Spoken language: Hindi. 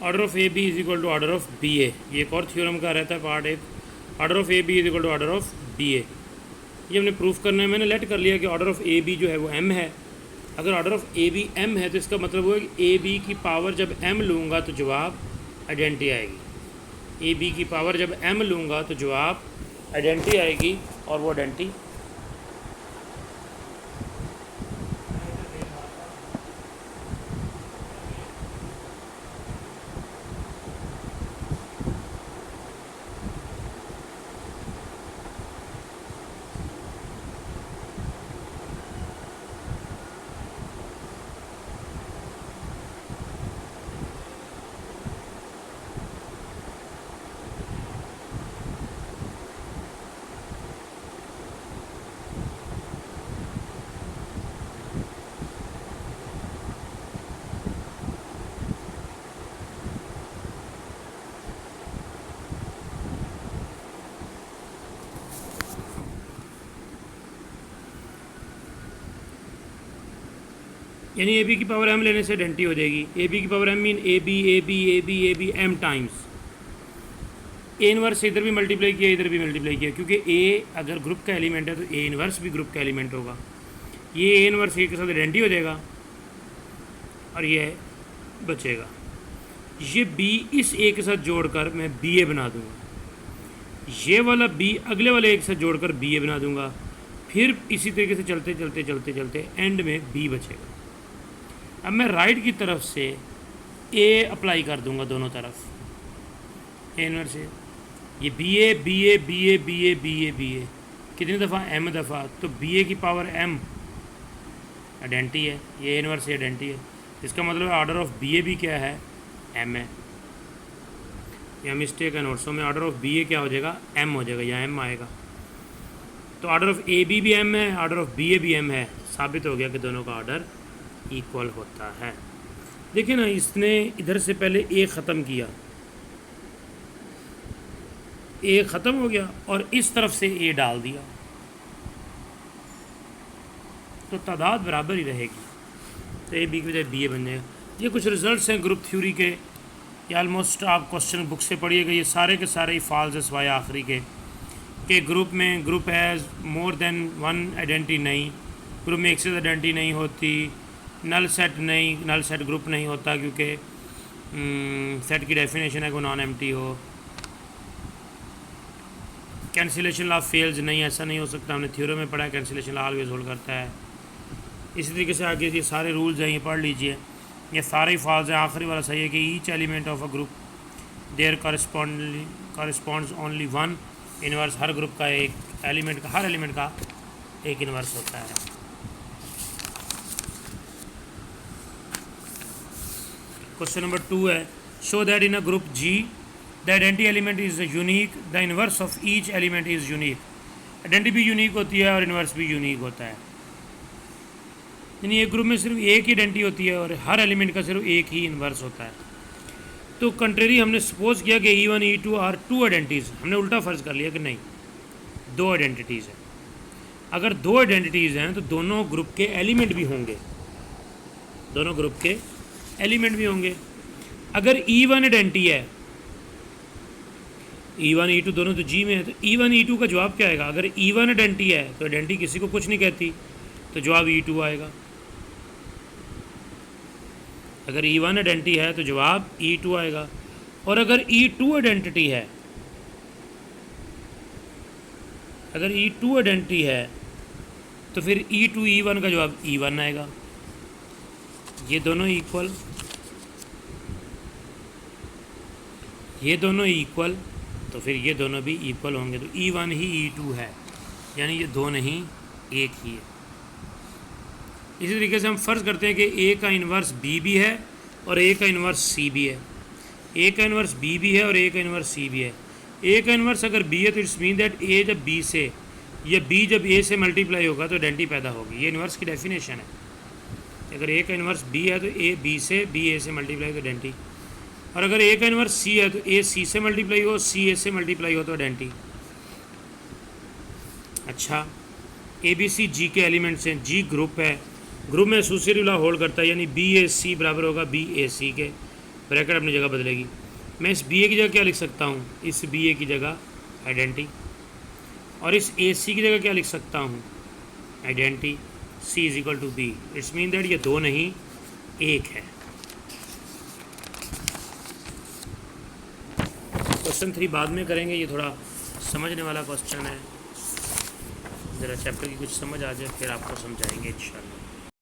Order of A B is equal to order of B A, ये एक और थ्योरम का रहता है पार्ट एक। Order of A B is equal to order of B A, ये हमने प्रूफ करना है। मैंने लेट कर लिया कि ऑर्डर ऑफ ए बी जो है वो एम है। अगर order of A B M है तो इसका मतलब हुआ कि ए बी की पावर जब एम लूँगा तो जवाब आइडेंटिटी आएगी। ए बी की पावर जब एम लूँगा तो जवाब आइडेंटिटी आएगी, और वो आइडेंटिटी यानी ए बी की पावर एम लेने से आइडेंटिटी हो जाएगी। ए बी की power M mean A B A B A B A B M times A inverse से इधर भी मल्टीप्लाई किया, इधर भी मल्टीप्लाई किया, क्योंकि ए अगर ग्रुप का एलिमेंट है तो ए इनवर्स भी ग्रुप का एलिमेंट होगा। ये ए इनवर्स ए के साथ आइडेंटिटी हो जाएगा और ये बचेगा। ये बी इस ए के साथ जोड़कर मैं बी ए बना दूंगा, ये वाला बी अगले वाले ए के साथ जोड़कर बी ए बना दूंगा, फिर इसी तरीके से चलते चलते चलते चलते एंड में बी बचेगा। अब मैं राइट की तरफ से ए अप्लाई कर दूंगा दोनों तरफ, ए इनवर्स से ये B A B A B A B A B A B A कितनी दफ़ा, एम दफ़ा, तो बी ए की पावर एम आइडेंटिटी है, ये इनवर्स से आइडेंटिटी है। इसका मतलब ऑर्डर ऑफ बी ए भी क्या है, एम है। या मिस्टेक है नोट्सों में, ऑर्डर ऑफ बी ए क्या हो जाएगा, एम हो जाएगा, या एम आएगा। तो ऑर्डर ऑफ ए बी भी एम है, ऑर्डर ऑफ बी ए भी एम है, साबित हो गया कि दोनों का ऑर्डर इक्वल होता है। देखिए ना, इसने इधर से पहले ए ख़त्म किया, ए ख़त्म हो गया और इस तरफ से ए डाल दिया, तो तादाद बराबर ही रहेगी, तो ए बी की बजाय बी ए बन जाएगा। ये कुछ रिजल्ट्स हैं ग्रुप थ्योरी के, ये ऑलमोस्ट आप क्वेश्चन बुक से पढ़िएगा, ये सारे के सारे ही फॉल्स है सिवाय आखिरी के ग्रुप में group has more than one identity नहीं, ग्रुप में एक से आइडेंटिटी नहीं होती, नल सेट नहीं, नल सेट ग्रुप नहीं होता क्योंकि सेट की डेफिनेशन है कि नॉन एम्प्टी हो, कैंसिलेशन लॉ फेल्स नहीं, ऐसा नहीं हो सकता, हमने थ्योरम में पढ़ा है कैंसिलेशन लॉ ऑलवेज होल्ड करता है। इसी तरीके से आगे ये सारे रूल्स हैं, ये पढ़ लीजिए, ये सारे ही फॉल्स हैं। आखिरी वाला सही है कि each element of a group there corresponds only one inverse, हर ग्रुप का एक एलिमेंट का, हर एलिमेंट का एक इनवर्स होता है। क्वेश्चन नंबर 2 है, show that in a group G the identity element is unique, the inverse of each element is unique. Identity भी यूनिक होती है और इनवर्स भी यूनिक होता है, यानी एक ग्रुप में सिर्फ एक ही आइडेंटिटी होती है और हर एलिमेंट का सिर्फ एक ही इनवर्स होता है। तो कंट्रेरी हमने सपोज किया कि E1 E2 are to identities, हमने उल्टा फ़र्ज़ कर लिया कि नहीं, दो आइडेंटिटीज़ हैं। अगर दो आइडेंटिटीज़ हैं तो दोनों ग्रुप के एलिमेंट भी होंगे, दोनों ग्रुप के एलिमेंट भी होंगे। अगर E1 आइडेंटिटी है, E1 E2 दोनों तो जी में है, तो E1 E2 का जवाब क्या आएगा। अगर E1 आइडेंटिटी है तो आइडेंटिटी किसी को कुछ नहीं कहती, तो जवाब E2 आएगा। अगर E1 आइडेंटिटी है तो जवाब E2 आएगा, और अगर E2 आइडेंटिटी है, अगर E2 आइडेंटिटी है तो फिर E2 E1 का जवाब E1 आएगा। ये दोनों इक्वल, ये दोनों इक्वल, तो फिर ये दोनों भी इक्वल होंगे, तो E1 ही E2 है, यानी ये दो नहीं एक ही है। इसी तरीके से हम फ़र्ज़ करते हैं कि ए का इन्वर्स बी भी है और ए का इन्वर्स सी भी है, ए का इन्वर्स बी भी है और ए का इन्वर्स सी भी है। ए का इन्वर्स अगर बी है तो इट्स मीन दैट ए जब बी से या बी जब ए से मल्टीप्लाई होगा तो आइडेंटिटी पैदा होगी, ये इन्वर्स की डेफिनेशन है। अगर ए का इन्वर्स बी है तो ए बी से, बी ए से मल्टीप्लाई तो आइडेंटिटी, और अगर ए का इन्वर्स सी है तो ए सी से मल्टीप्लाई हो, सी ए से मल्टीप्लाई हो तो आइडेंटिटी। अच्छा, ए बी सी जी के एलिमेंट्स हैं, जी ग्रुप है, ग्रुप में एसोसिएटिव लॉ होल्ड करता है, यानी बी ए सी बराबर होगा बी ए सी के, ब्रैकेट अपनी जगह बदलेगी। मैं इस बी ए की जगह क्या लिख सकता हूँ, इस बी ए की जगह आइडेंटिटी, और इस ए सी की जगह क्या लिख सकता हूँ, identity C is equal to B. It's mean that ये 2 नहीं 1 है। क्वेश्चन 3 बाद में करेंगे, ये थोड़ा समझने वाला क्वेश्चन है, ज़रा चैप्टर की कुछ समझ आ जाए फिर आपको समझाएंगे इंशाल्लाह।